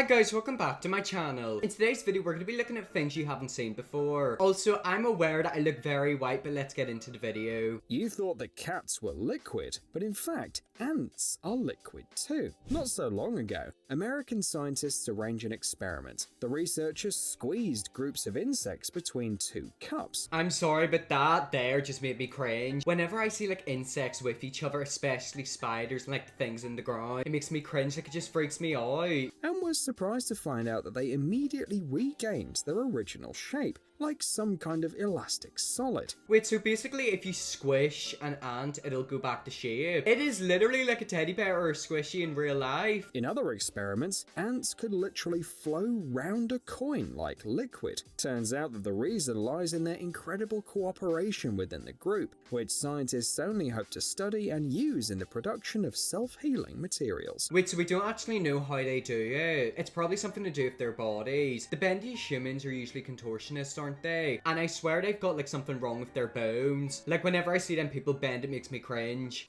guys, welcome back to my channel. In today's video, we're going to be looking at things you haven't seen before. Also, I'm aware that I look very white, but let's get into the video. You thought that cats were liquid, but in fact, ants are liquid too. Not so long ago, American scientists arranged an experiment. The researchers squeezed groups of insects between two cups. I'm sorry, but that there just made me cringe. Whenever I see like insects with each other, especially spiders and like the things in the ground, it makes me cringe, like it just freaks me out. And was surprised to find out that they immediately regained their original shape, like some kind of elastic solid. Wait, so basically if you squish an ant, it'll go back to shape? It is literally like a teddy bear or a squishy in real life. In other experiments, ants could literally flow round a coin like liquid. Turns out that the reason lies in their incredible cooperation within the group, which scientists only hope to study and use in the production of self-healing materials. Wait, so we don't actually know how they do it. It's probably something to do with their bodies. The bendiest humans are usually contortionists, aren't they? And I swear they've got like something wrong with their bones. Like whenever I see them people bend, it makes me cringe.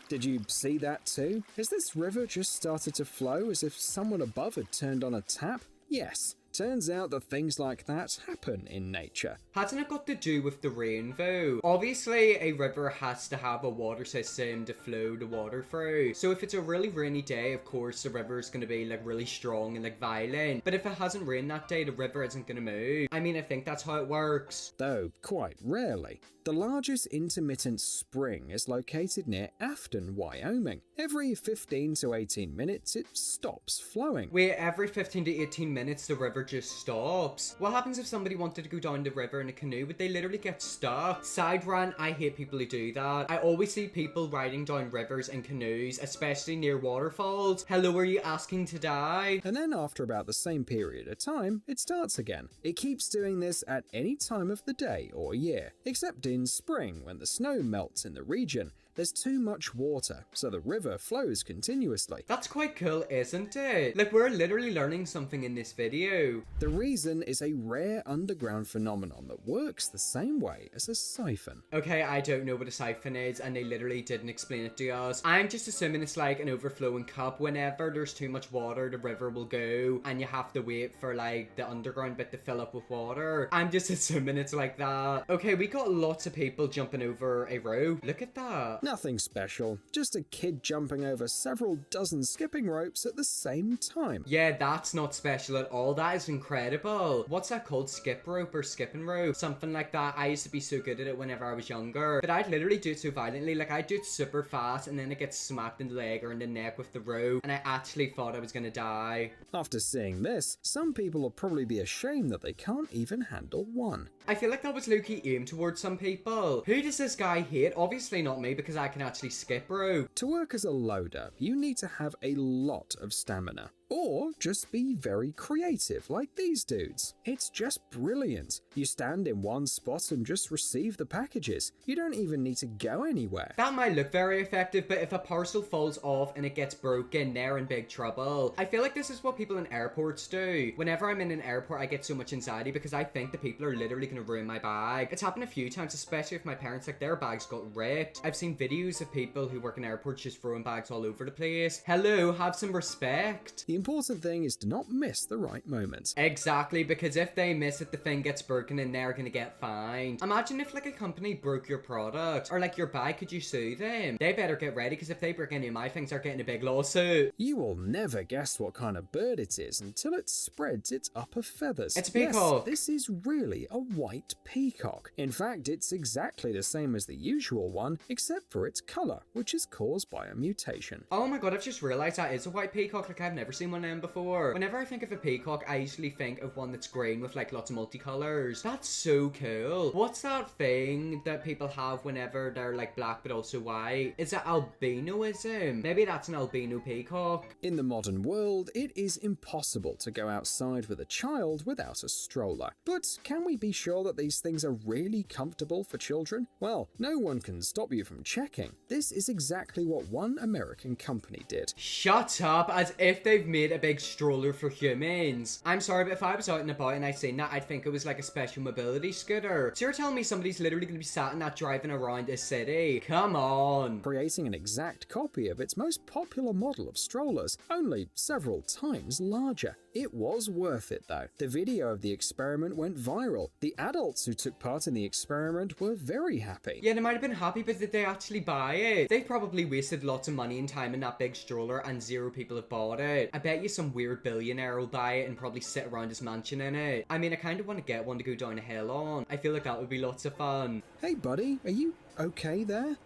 Did you see that too? Has this river just started to flow as if someone above had turned on a tap? Yes. Turns out that things like that happen in nature. Hasn't it got to do with the rain though? Obviously a river has to have a water system to flow the water through. So if it's a really rainy day, of course the river is going to be like really strong and like violent. But if it hasn't rained that day, the river isn't going to move. I mean, I think that's how it works. Though, quite rarely. The largest intermittent spring is located near Afton, Wyoming. Every 15 to 18 minutes, it stops flowing. Wait, every 15 to 18 minutes the river just stops? What happens if somebody wanted to go down the river in a canoe? Would they literally get stuck? Side rant, I hate people who do that. I always see people riding down rivers in canoes, especially near waterfalls. Hello, are you asking to die? And then after about the same period of time, it starts again. It keeps doing this at any time of the day or year, except in spring when the snow melts in the region. There's too much water, so the river flows continuously. That's quite cool, isn't it? Like, we're literally learning something in this video. The reason is a rare underground phenomenon that works the same way as a siphon. Okay, I don't know what a siphon is, and they literally didn't explain it to us. I'm just assuming it's like an overflowing cup. Whenever there's too much water, the river will go, and you have to wait for like the underground bit to fill up with water. I'm just assuming it's like that. Okay, we got lots of people jumping over a rope. Look at that. Nothing special, just a kid jumping over several dozen skipping ropes at the same time. Yeah, that's not special at all. That is incredible. What's that called? Skip rope or skipping rope? Something like that. I used to be so good at it whenever I was younger, but I'd literally do it so violently. Like, I'd do it super fast and then it gets smacked in the leg or in the neck with the rope, and I actually thought I was gonna die. After seeing this, some people will probably be ashamed that they can't even handle one. I feel like that was low-key aimed towards some people. Who does this guy hate? Obviously not me, because I can actually skip rope. To work as a loader, you need to have a lot of stamina. Or just be very creative like these dudes. It's just brilliant. You stand in one spot and just receive the packages. You don't even need to go anywhere. That might look very effective, but if a parcel falls off and it gets broken, they're in big trouble. I feel like this is what people in airports do. Whenever I'm in an airport, I get so much anxiety because I think the people are literally going to ruin my bag. It's happened a few times, especially if my parents, like, their bags got ripped. I've seen videos of people who work in airports just throwing bags all over the place. Hello, have some respect. The important thing is to not miss the right moment. Exactly, because if they miss it, the thing gets broken and they're gonna get fined. Imagine if like a company broke your product or like your bag, could you sue them? They better get ready, because if they break any of my things, they're getting a big lawsuit. You will never guess what kind of bird it is until it spreads its upper feathers. It's a peacock. Yes, this is really a white peacock. In fact, it's exactly the same as the usual one, except for its color, which is caused by a mutation. Oh my god, I've just realized that is a white peacock. Like, I've never seen one of them before. Whenever I think of a peacock, I usually think of one that's green with like lots of multicolors. That's so cool. What's that thing that people have whenever they're like black but also white? Is it albinoism? Maybe that's an albino peacock. In the modern world, it is impossible to go outside with a child without a stroller. But can we be sure that these things are really comfortable for children? Well, no one can stop you from checking. This is exactly what one American company did. Shut up, as if they've made made a big stroller for humans. I'm sorry, but if I was out and about and I seen that, I'd think it was like a special mobility scooter. So you're telling me somebody's literally gonna be sat in that driving around a city? Come on. Creating an exact copy of its most popular model of strollers, only several times larger. It was worth it though. The video of the experiment went viral. The adults who took part in the experiment were very happy. Yeah, they might have been happy, but did they actually buy it? They probably wasted lots of money and time in that big stroller and 0 people have bought it. I bet you some weird billionaire will buy it and probably sit around his mansion in it. I mean, I kind of want to get one to go down a hill on. I feel like that would be lots of fun. Hey buddy, are you okay there?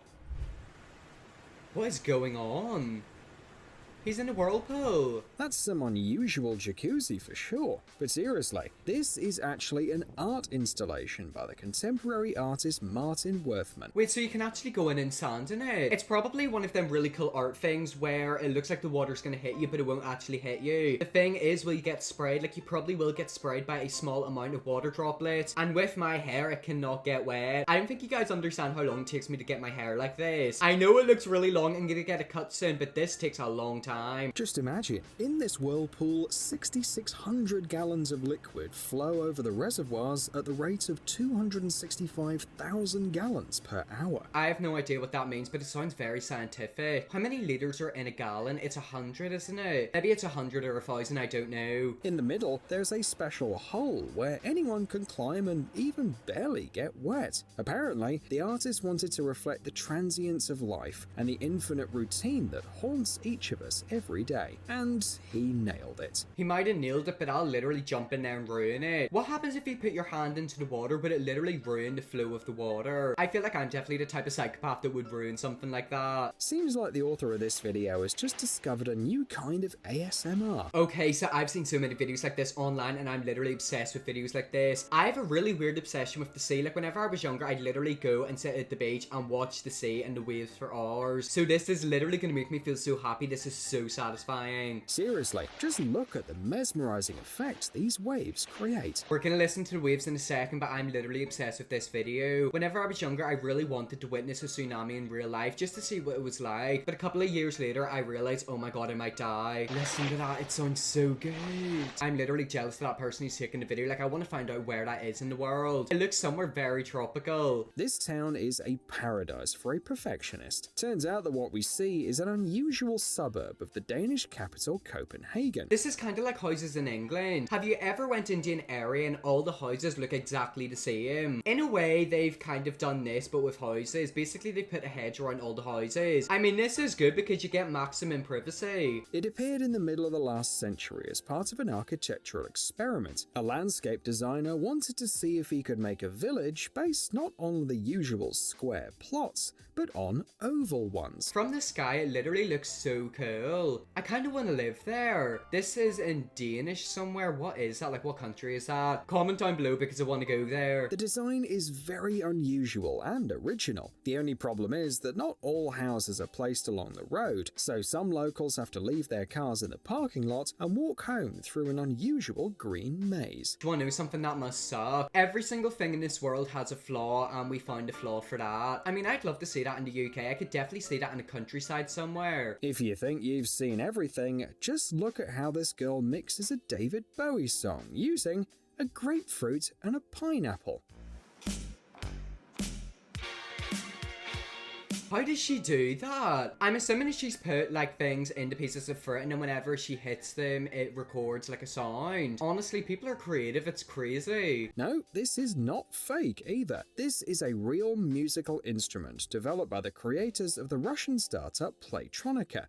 What is going on? He's in a whirlpool. That's some unusual jacuzzi for sure. But seriously, this is actually an art installation by the contemporary artist Martin Worthman. Wait, so you can actually go in and stand in it? It's probably one of them really cool art things where it looks like the water's gonna hit you, but it won't actually hit you. The thing is, will you get sprayed? Like, you probably will get sprayed by a small amount of water droplets. And with my hair, it cannot get wet. I don't think you guys understand how long it takes me to get my hair like this. I know it looks really long. I'm gonna get a cut soon, but this takes a long time. Just imagine, in this whirlpool, 6,600 gallons of liquid flow over the reservoirs at the rate of 265,000 gallons per hour. I have no idea what that means, but it sounds very scientific. How many liters are in a gallon? It's 100, isn't it? Maybe it's 100 or 1,000, I don't know. In the middle, there's a special hole where anyone can climb and even barely get wet. Apparently, the artist wanted to reflect the transience of life and the infinite routine that haunts each of us every day, and he nailed it. He might have nailed it, but I'll literally jump in there and ruin it. What happens if you put your hand into the water, but it literally ruined the flow of the water? I feel like I'm definitely the type of psychopath that would ruin something like that. Seems like the author of this video has just discovered a new kind of ASMR. Okay, so I've seen so many videos like this online, and I'm literally obsessed with videos like this. I have a really weird obsession with the sea. Like, whenever I was younger, I'd literally go and sit at the beach and watch the sea and the waves for hours. So this is literally gonna make me feel so happy. This is so satisfying. Seriously, just look at the mesmerizing effect these waves create. We're gonna listen to the waves in a second, but I'm literally obsessed with this video. Whenever I was younger, I really wanted to witness a tsunami in real life just to see what it was like. But a couple of years later, I realized, oh my god, I might die. Listen to that, it sounds so good. I'm literally jealous of that person who's taking the video. Like, I want to find out where that is in the world. It looks somewhere very tropical. This town is a paradise for a perfectionist. Turns out that what we see is an unusual suburb of the Danish capital Copenhagen. This is kind of like houses in England. Have you ever went into an area and all the houses look exactly the same? In a way, they've kind of done this, but with houses. Basically, they put a hedge around all the houses. I mean, this is good because you get maximum privacy. It appeared in the middle of the last century as part of an architectural experiment. A landscape designer wanted to see if he could make a village based not on the usual square plots, but on oval ones. From the sky, it literally looks so cool. I kind of want to live there. This is in Danish somewhere. What is that? Like, what country is that? Comment down below because I want to go there. The design is very unusual and original. The only problem is that not all houses are placed along the road, so some locals have to leave their cars in the parking lot and walk home through an unusual green maze. Do you want to know something that must suck? Every single thing in this world has a flaw, and we found a flaw for that. I mean, I'd love to see that in the UK. I could definitely see that in the countryside somewhere. If you think you've seen everything, just look at how this girl mixes a David Bowie song using a grapefruit and a pineapple. How does she do that? I'm assuming that she's put like things into pieces of fruit and then whenever she hits them, it records like a sound. Honestly, people are creative. It's crazy. No, this is not fake either. This is a real musical instrument developed by the creators of the Russian startup Playtronica.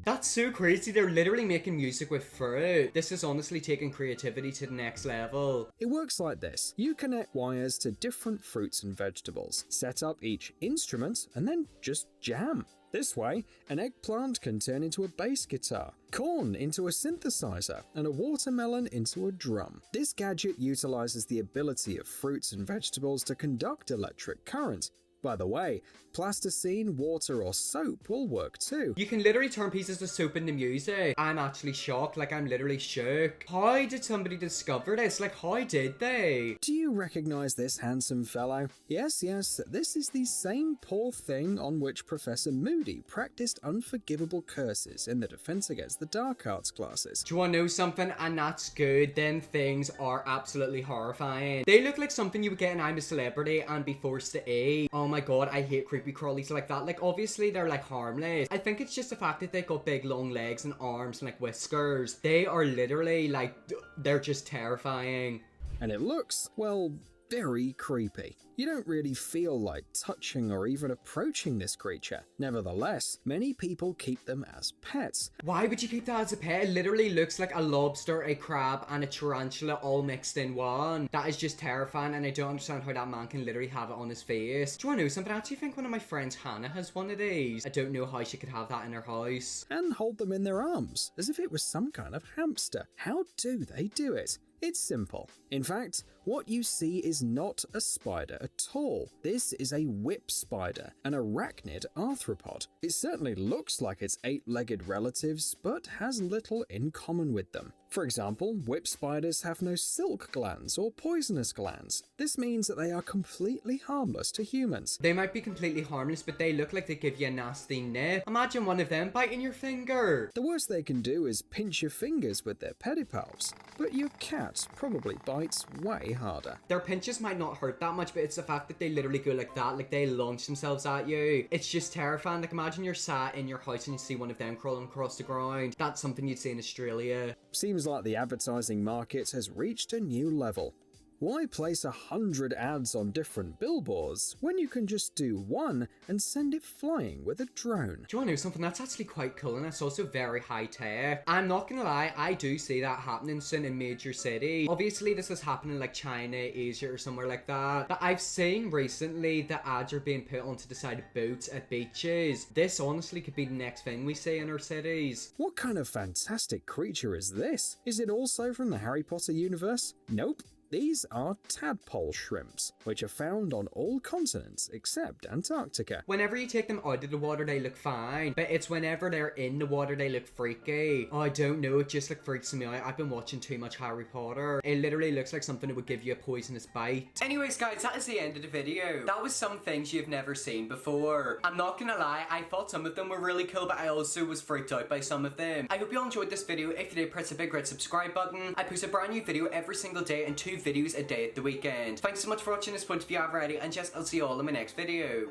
That's so crazy. They're literally making music with fruit. This is honestly taking creativity to the next level. It works like this. You connect wires to different fruits and vegetables, set up each instrument, and then just jam. This way, an eggplant can turn into a bass guitar, corn into a synthesizer, and a watermelon into a drum. This gadget utilizes the ability of fruits and vegetables to conduct electric current, By the way, plasticine, water, or soap will work too. You can literally turn pieces of soap into music. I'm actually shocked, like I'm literally shook. How did somebody discover this? Like, how did they? Do you recognize this handsome fellow? Yes, this is the same poor thing on which Professor Moody practiced unforgivable curses in the Defense Against the Dark Arts classes. Do you want to know something? And that's good. Them things are absolutely horrifying. They look like something you would get in I'm a Celebrity and be forced to eat. Oh my god, I hate creepy crawlies like that. Like, obviously they're like harmless. I think it's just the fact that they got big long legs and arms and like whiskers. They are literally like, they're just terrifying. And it looks, well, very creepy. You don't really feel like touching or even approaching this creature. Nevertheless, many people keep them as pets. Why would you keep that as a pet? It literally looks like a lobster, a crab, and a tarantula all mixed in one. That is just terrifying, and I don't understand how that man can literally have it on his face. Do you want to know something? I actually think one of my friends, Hannah, has one of these. I don't know how she could have that in her house. And hold them in their arms, as if it was some kind of hamster. How do they do it? It's simple. In fact, what you see is not a spider at all. This is a whip spider, an arachnid arthropod. It certainly looks like its 8-legged relatives, but has little in common with them. For example, whip spiders have no silk glands or poisonous glands. This means that they are completely harmless to humans. They might be completely harmless, but they look like they give you a nasty nip. Imagine one of them biting your finger. The worst they can do is pinch your fingers with their pedipalps, but your cat probably bites way harder. Their pinches might not hurt that much, but it's the fact that they literally go like that, like they launch themselves at you. It's just terrifying. Like, imagine you're sat in your house and you see one of them crawling across the ground. That's something you'd see in Australia. Seems like the advertising market has reached a new level. Why place 100 ads on different billboards when you can just do one and send it flying with a drone? Do you want to know something? That's actually quite cool, and it's also very high tech. I'm not gonna lie, I do see that happening soon in major cities. Obviously, this is happening like China, Asia, or somewhere like that. But I've seen recently that ads are being put onto the side of boats at beaches. This honestly could be the next thing we see in our cities. What kind of fantastic creature is this? Is it also from the Harry Potter universe? Nope. These are tadpole shrimps, which are found on all continents except Antarctica. Whenever you take them out of the water, they look fine, but it's whenever they're in the water, they look freaky. Oh, I don't know, it just like freaks me out. I've been watching too much Harry Potter. It literally looks like something that would give you a poisonous bite. Anyways, guys, that is the end of the video. That was some things you've never seen before. I'm not gonna lie, I thought some of them were really cool, but I also was freaked out by some of them. I hope you all enjoyed this video. If you did, press the big red subscribe button. I post a brand new video every single day and 2 videos a day at the weekend. Thanks so much for watching this point if you have already, and yes, I'll see you all in my next video.